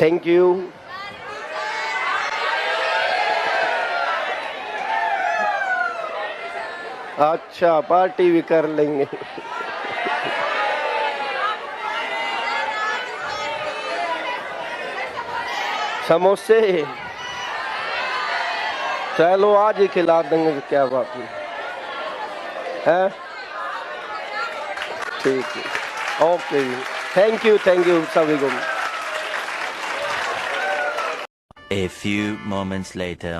Thank you. अच्छा, party भी कर लेंगे। समोसे चलो आज ही खिला देंगे, क्या बात नहीं है। ठीक है, ओके, थैंक यू सभी को। A few moments later.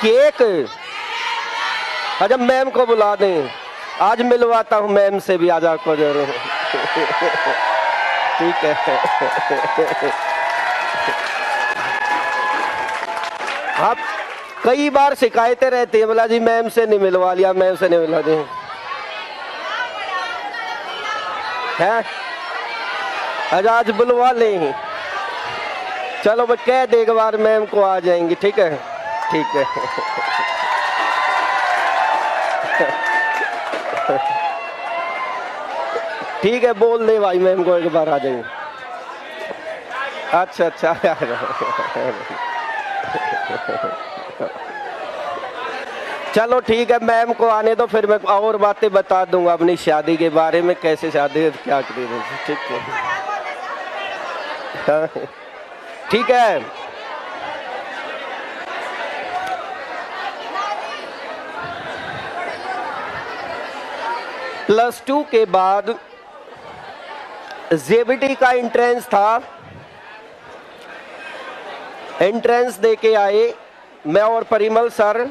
Cake अच्छा मैम को बुला दें, आज मिलवाता हूँ मैम से भी, आज आपको जरूर। ठीक है। आप कई बार शिकायतें रहती है, बोला जी मैम से नहीं मिलवा लिया, मैम से नहीं मिलवा दी है। आज बुलवा लें, चलो मैं कह दे एक बार मैम को, आ जाएंगी। ठीक है, ठीक है। ठीक है, बोल दे भाई मैम को एक बार आ जाएंगे। अच्छा अच्छा। चलो ठीक है, मैम को आने दो, फिर मैं और बातें बता दूंगा अपनी शादी के बारे में, कैसे शादी क्या करें। ठीक है, ठीक है। +2 के बाद जेबीटी का एंट्रेंस था, एंट्रेंस देके आए मैं और परिमल सर,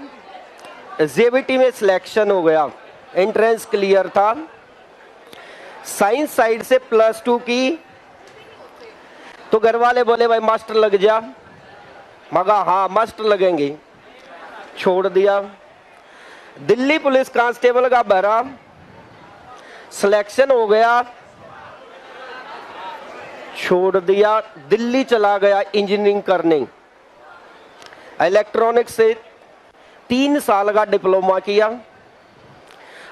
जेबीटी में सिलेक्शन हो गया, एंट्रेंस क्लियर था। साइंस साइड से +2 की, तो घर वाले बोले भाई मास्टर लग जा, मगा हाँ मास्टर लगेंगे, छोड़ दिया। दिल्ली पुलिस कांस्टेबल का भरा, सिलेक्शन हो गया, छोड़ दिया, दिल्ली चला गया इंजीनियरिंग करने। इलेक्ट्रॉनिक्स से 3 साल का डिप्लोमा किया,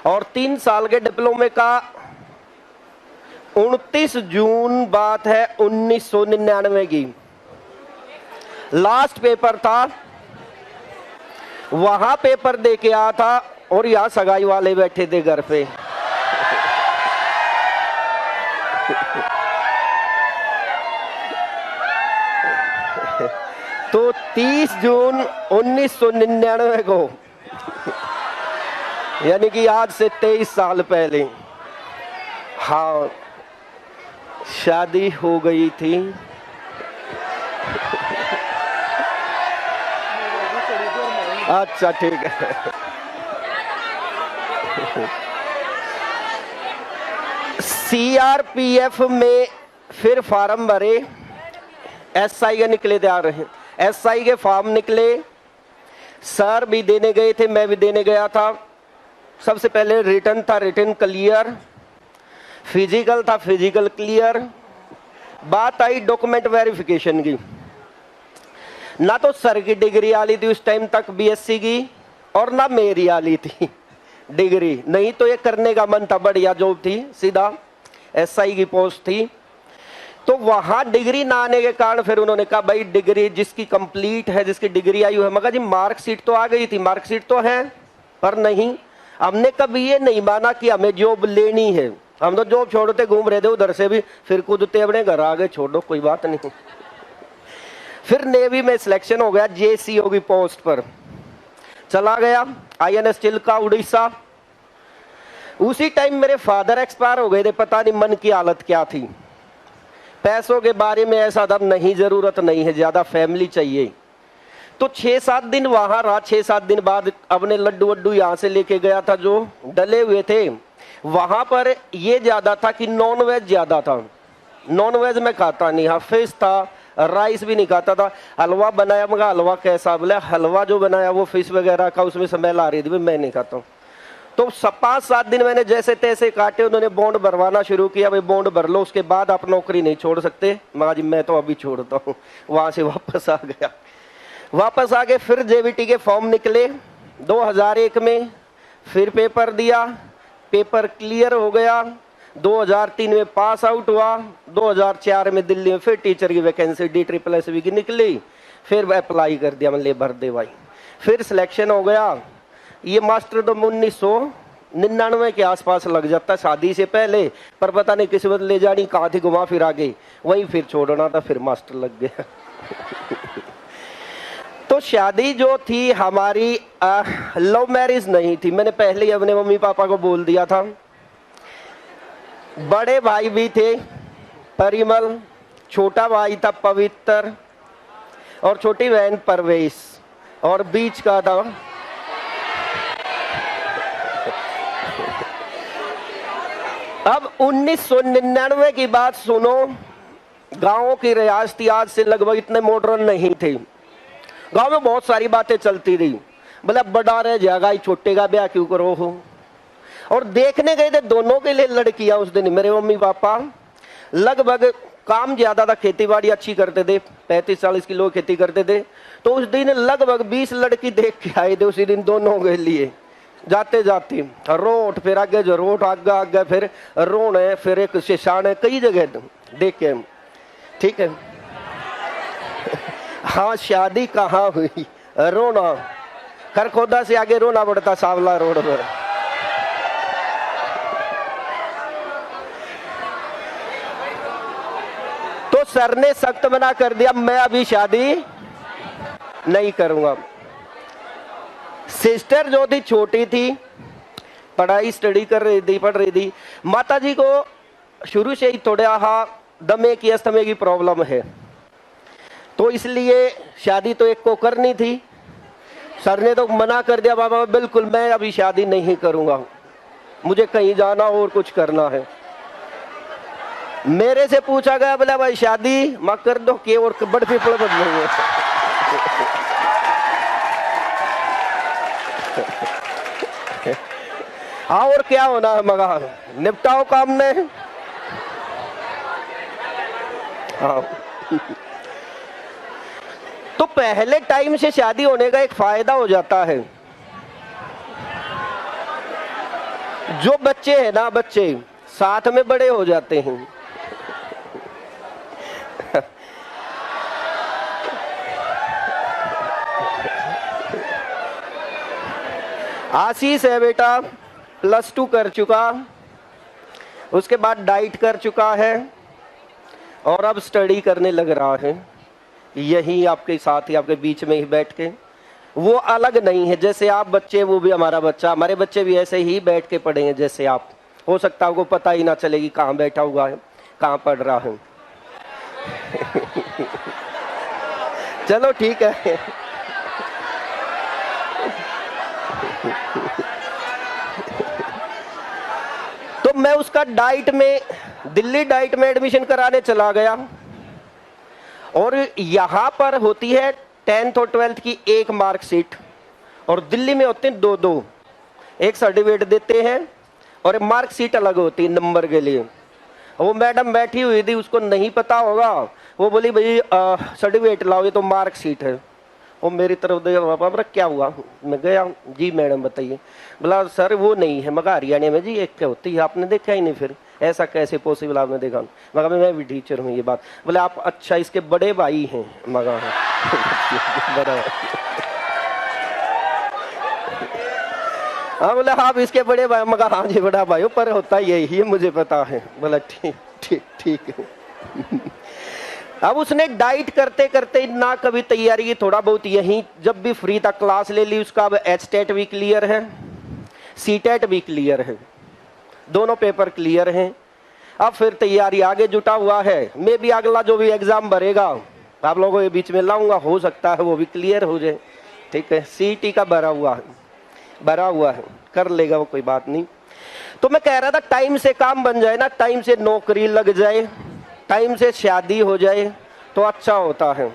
और 3 साल के डिप्लोमे का 29 जून बात है 1999 की, लास्ट पेपर था, वहां पेपर दे के आया था, और यहां सगाई वाले बैठे थे घर पे। तो 30 जून 1999 को, यानी कि आज से 23 साल पहले, हाँ शादी हो गई थी। अच्छा ठीक है। CRPF में फिर फार्म भरे, SI के निकले तैयार रहे, SI के फॉर्म निकले, सर भी देने गए थे, मैं भी देने गया था। सबसे पहले रिटन था, रिटन क्लियर, फिजिकल था, फिजिकल क्लियर। बात आई डॉक्यूमेंट वेरिफिकेशन की, ना तो सर की डिग्री आली थी उस टाइम तक BSc की, और ना मेरी आली थी डिग्री, नहीं तो ये करने का मन था, बढ़िया जॉब थी, सीधा SI की पोस्ट थी। तो वहां डिग्री ना आने के कारण फिर उन्होंने कहा भाई डिग्री जिसकी कंप्लीट है, जिसकी डिग्री आई हुई है, मगर जी मार्कशीट तो आ गई थी, मार्कशीट तो है, पर नहीं, हमने कभी ये नहीं माना कि हमें जॉब लेनी है, हम तो जॉब छोड़ते घूम रहे थे उधर से भी, फिर कूदते अपने घर आ गए, छोड़ो कोई बात नहीं। फिर नेवी में सिलेक्शन हो गया, JCO की पोस्ट पर चला गया, INS चिल्का उड़ीसा। उसी टाइम मेरे फादर एक्सपायर हो गए थे, पता नहीं मन की हालत क्या थी। पैसों के बारे में ऐसा था, नहीं जरूरत नहीं है ज्यादा, फैमिली चाहिए। तो 6-7 दिन वहां रहा, 6-7 दिन बाद अपने लड्डू वड्डू यहाँ से लेके गया था जो डले हुए थे। वहां पर ये ज्यादा था कि नॉन वेज ज्यादा था, नॉन वेज में खाता नहीं, हाँ फिश था, राइस भी नहीं खाता था। हलवा बनाया, मगर हलवा कैसा, बोले हलवा जो बनाया वो फिश वगैरह का उसमें स्मेल आ रही थी, मैं नहीं खाता हूँ। तो 5-7 दिन मैंने जैसे तैसे काटे, उन्होंने बॉन्ड भरवाना शुरू किया, भाई बॉन्ड भर लो, उसके बाद आप नौकरी नहीं छोड़ सकते। मगर जी मैं तो अभी छोड़ता हूँ। वहां से वापस आ गया, वापस आके फिर JBT के फॉर्म निकले 2001 में, फिर पेपर दिया, पेपर क्लियर हो गया, 2003 में पास आउट हुआ, 2004 में दिल्ली में फिर टीचर की वैकेंसी DSSS की निकली, फिर अप्लाई कर दिया, मतलब भर दे भाई, फिर सिलेक्शन हो गया। ये मास्टर तो 1999 के आसपास लग जाता, शादी से पहले, पर पता नहीं किस्मत ले जानी कहाँ थी, घुमा फिर आ गई, वहीं फिर छोड़ना था, फिर मास्टर लग गया। तो शादी जो थी हमारी लव मैरिज नहीं थी, मैंने पहले ही अपने मम्मी पापा को बोल दिया था। बड़े भाई भी थे परिमल, छोटा भाई था पवित्र, और छोटी बहन परवेश, और बीच का था अब 1999 की बात सुनो। गांवों की रियासती आज से लगभग इतने मॉडर्न नहीं थे। गांव में बहुत सारी बातें चलती रही, बोला बड़ा रह जाएगा, छोटे का ब्याह क्यों करो हो। और देखने गए थे दोनों के लिए लड़कियां उस दिन। मेरे मम्मी पापा लगभग काम ज्यादा था, खेती बाड़ी अच्छी करते थे, 35-40 किलो खेती करते थे। तो उस दिन लगभग 20 लड़की देख के आए थे उसी दिन दोनों के लिए। जाते जाते रोट, फिर आगे जो रोट, आगे आगे फिर रोन है, फिर एक शेषान है, कई जगह देख के। ठीक है। हाँ, शादी कहाँ हुई? रोना, खरखोदा से आगे रोना पड़ता, सावला रोड पर। तो सर ने सख्त मना कर दिया, मैं अभी शादी नहीं करूंगा। सिस्टर जो थी छोटी थी, पढ़ाई स्टडी कर रही थी, पढ़ रही थी। माता जी को शुरू से ही थोड़ा दमे की, अस्थमे की प्रॉब्लम है, तो इसलिए शादी तो एक को करनी थी। सर ने तो मना कर दिया, बाबा बिल्कुल मैं अभी शादी नहीं करूंगा, मुझे कहीं जाना और कुछ करना है। मेरे से पूछा गया, बोला भाई शादी मां कर दो के, और बड़ पीपल बदलेंगे। हाँ, और क्या होना है मगा, निपटाओ काम ने। हाँ। तो पहले टाइम से शादी होने का एक फायदा हो जाता है, जो बच्चे हैं ना, बच्चे साथ में बड़े हो जाते हैं। आशीष है बेटा, +2 कर चुका, उसके बाद डाइट कर चुका है, और अब स्टडी करने लग रहा है, यही आपके साथ ही, आपके बीच में ही बैठ के। वो अलग नहीं है, जैसे आप बच्चे वो भी हमारा बच्चा, हमारे बच्चे भी ऐसे ही बैठ के पढ़ेंगे जैसे आप। हो सकता है आपको पता ही ना चलेगी कहाँ बैठा हुआ है, कहाँ पढ़ रहा है। चलो ठीक है। तो मैं उसका डाइट में, दिल्ली डाइट में एडमिशन कराने चला गया, और यहां पर होती है 10th और 12th की एक मार्कशीट, और दिल्ली में होते हैं 2-2, एक सर्टिफिकेट देते हैं और एक मार्कशीट अलग होती है नंबर के लिए। वो मैडम बैठी हुई थी, उसको नहीं पता होगा, वो बोली भाई सर्टिफिकेट लाओ, ये तो मार्कशीट है। वो मेरी तरफ देखा, पापा क्या हुआ? मैं गया, जी मैडम बताइए। बोला सर वो नहीं है, मगर हरियाणा में जी एक क्या होती है, आपने देखा ही नहीं, फिर ऐसा कैसे पॉसिबल आपने देखा? मगर मैं भी टीचर हूँ, ये बात। बोले आप अच्छा इसके बड़े भाई हैं? मगर बड़ा। हाँ, बोले आप इसके बड़े भाई? मगर हाँ जी बड़ा भाई, पर होता यही है, मुझे पता है। बोला ठीक ठीक ठीक है। अब उसने डाइट करते करते ना कभी तैयारी की, थोड़ा बहुत यहीं जब भी फ्री था क्लास ले ली उसका। अब HTET भी क्लियर है, CTET भी क्लियर है, दोनों पेपर क्लियर हैं। अब फिर तैयारी आगे जुटा हुआ है। मैं भी अगला जो भी एग्जाम भरेगा आप लोगों के बीच में लाऊंगा, हो सकता है वो भी क्लियर हो जाए। ठीक है, CET का भरा हुआ है, कर लेगा वो, कोई बात नहीं। तो मैं कह रहा था टाइम से काम बन जाए ना, टाइम से नौकरी लग जाए, टाइम से शादी हो जाए तो अच्छा होता है।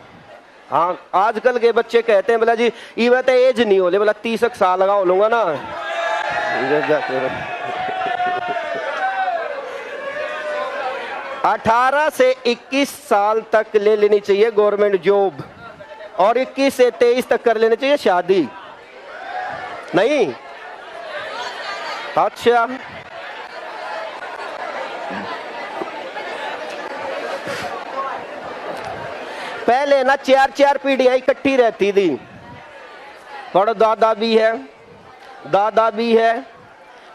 हाँ, आजकल के बच्चे कहते हैं बोला जी ये बात एज नहीं हो ले, बोला 30 साल लगा हो लूंगा ना। 18 से 21 साल तक ले लेनी चाहिए गवर्नमेंट जॉब, और 21 से 23 तक कर लेनी चाहिए शादी। नहीं? अच्छा, पहले ना 4-4 पीढ़ियां इकट्ठी रहती थी। बड़ा दादा भी है, दादा भी है,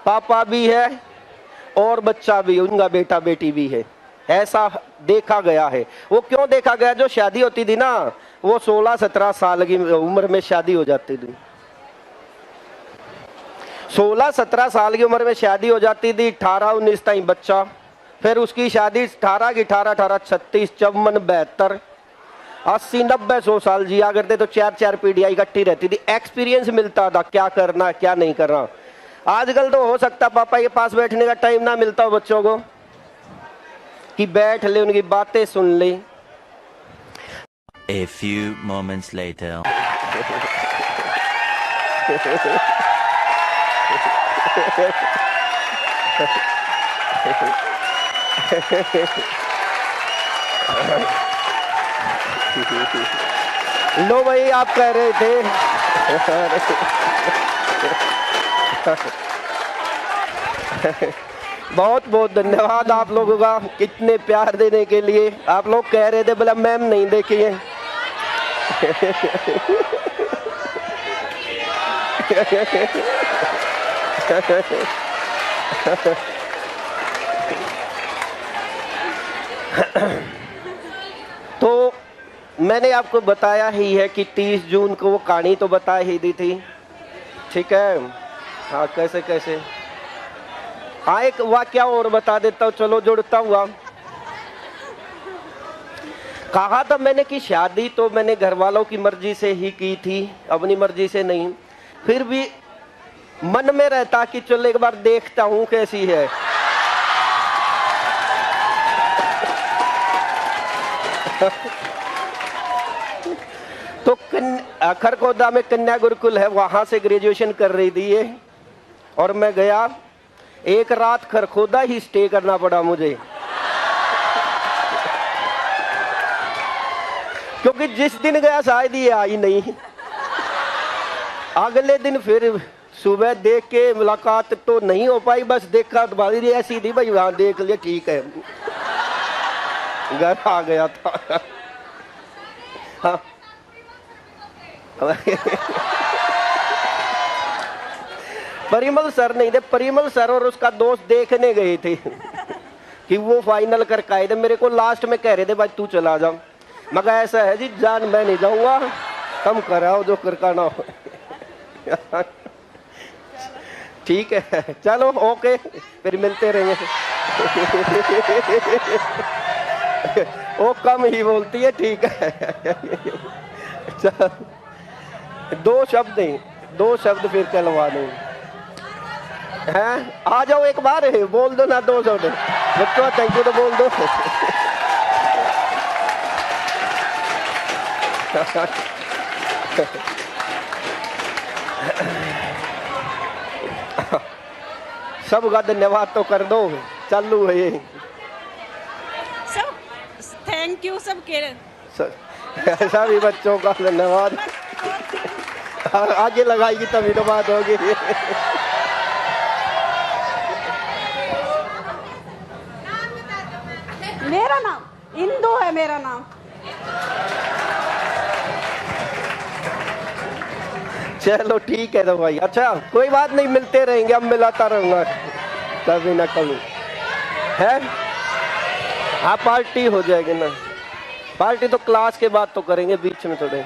पापा भी है और बच्चा भी, उनका बेटा बेटी भी है। ऐसा देखा गया है। वो क्यों देखा गया? जो शादी होती थी ना, वो 16-17 साल की उम्र में शादी हो जाती थी। 16-17 साल की उम्र में शादी हो जाती थी। 18-19 तक बच्चा, फिर उसकी शादी 18 की 18, 36, 54, 72, 80, 90, 100 साल जिया करते। तो 4-4 पीढ़ियां इकट्ठी रहती थी। एक्सपीरियंस मिलता था क्या करना क्या नहीं करना। आजकल तो हो सकता पापा के पास बैठने का टाइम ना मिलता हो बच्चों को कि बैठ ले, उनकी बातें सुन ले। A few moments later. लो भाई, आप कह रहे थे। बहुत बहुत धन्यवाद आप लोगों का कितने प्यार देने के लिए। आप लोग कह रहे थे बोला मैम नहीं देखी है। तो मैंने आपको बताया ही है कि 30 जून को वो कहानी तो बता ही दी थी, ठीक है। हाँ, कैसे कैसे। हाँ, एक वाक्य और बता देता हूँ, चलो जुड़ता हुआ। कहा था मैंने कि शादी तो मैंने घर वालों की मर्जी से ही की थी, अपनी मर्जी से नहीं। फिर भी मन में रहता कि चलो एक बार देखता हूँ कैसी है। तो खरगोदा में कन्या गुरुकुल है, वहां से ग्रेजुएशन कर रही थी ये। और मैं गया, एक रात खरगोदा ही स्टे करना पड़ा मुझे, क्योंकि जिस दिन गया शायद ये आई नहीं। अगले दिन फिर सुबह देख के मुलाकात तो नहीं हो पाई, बस देखा तो भाई ऐसी थी भाई, वहां देख लिया ठीक है, घर आ गया था। हाँ। परिमल सर नहीं थे, परिमल सर और उसका दोस्त देखने गए थे कि वो फाइनल करके आए थे। मेरे को लास्ट में कह रहे थे भाई तू चला जा, मगर ऐसा है जी जान मैं नहीं जाऊंगा, कम कराओ जो करना हो। ठीक है, चलो ओके, फिर मिलते रहेंगे। वो कम ही बोलती है, ठीक है। दो शब्द फिर चलवा दूं हैं। आ जाओ एक बार, बोल दो ना 2 शब्द बच्चों, थैंक यू तो बोल दो। सबका धन्यवाद तो कर दो, चालू है ये सब। थैंक यू सबके, सभी बच्चों का धन्यवाद। आगे लगाएगी तभी तो बात होगी। मेरा नाम इंदु है, मेरा नाम। चलो ठीक है तो भाई, अच्छा कोई बात नहीं, मिलते रहेंगे, अब मिलाता रहूंगा कभी ना कभी, है। हाँ, पार्टी हो जाएगी ना, पार्टी तो क्लास के बाद तो करेंगे, बीच में थोड़े।